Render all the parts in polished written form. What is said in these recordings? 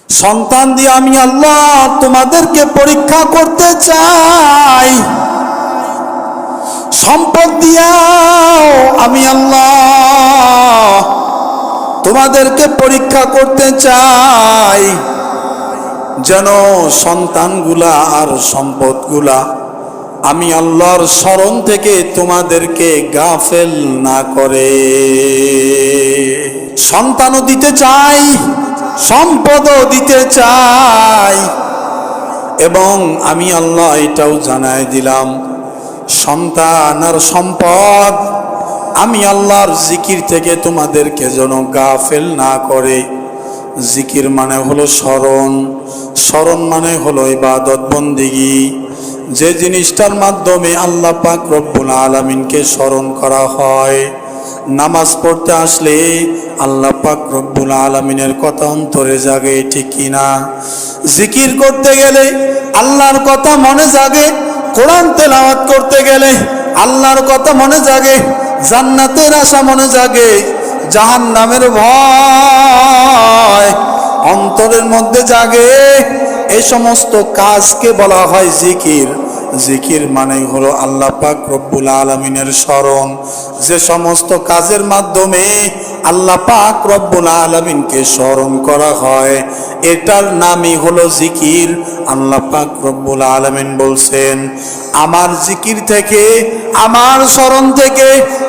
সন্তান দিয়ে আমি আল্লাহ তোমাদেরকে পরীক্ষা করতে চাই। সম্পদ দিয়াও আমি আল্লাহ তোমাদেরকে পরীক্ষা করতে চাই, যেন সন্তানগুলা আর সম্পদগুলা আমি আল্লাহর স্মরণ থেকে তোমাদেরকে গাফেল না করে। সন্তানও দিতে চাই, সম্পদও দিতে চাই, এবং আমি আল্লাহ এটাও জানাই দিলাম, সন্তান আর সম্পদ আমি আল্লাহর জিকির থেকে তোমাদেরকে যেন গাফেল না করে। জিকির মানে হলো স্মরণ, স্মরণ মানে হলো ইবাদত বন্দেগী। যে জিনিসটার মাধ্যমে আল্লাহ পাক রব্বুল আলামিনকে স্মরণ করা হয়। নামাজ পড়তে আসলে আল্লাহ পাক রব্বুল আলামিনের কথা অন্তরে জাগে, ঠিক কিনা? জিকির করতে গেলে আল্লাহর কথা মনে জাগে, কোরআন তেলাওয়াত করতে গেলে আল্লাহর কথা মনে জাগে, জান্নাতের আশা মনে জাগে, জাহান্নামের ভয় অন্তরের মধ্যে জাগে। এই সমস্ত কাজকে বলা হয় জিকির। জিকির মানে হলো আল্লাহ পাক রব্বুল আলামিনের স্মরণ। যে সমস্ত কাজের মাধ্যমে আল্লাহ পাক রব্বুল আলামিনকে স্মরণ করা হয়, এটার নামই হলো জিকির। আল্লাহ পাক রব্বুল আলামিন বলছেন, আমার জিকির থেকে, আমার স্মরণ থেকে,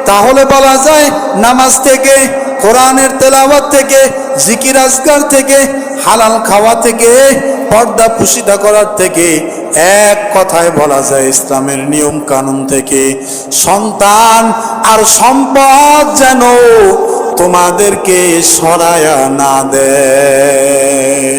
তাহলে বলা যায় নামাজ থেকে, কোরআনের তেলাওয়াত থেকে, জিকির আজকার থেকে, হালাল খাওয়া থেকে, পর্দা পুশিদা করার থেকে, এক কথায় বলা যায় ইসলামের নিয়ম কানুন থেকে সন্তান আর সম্পদ যেন তোমাদেরকে সরায়া না দেয়।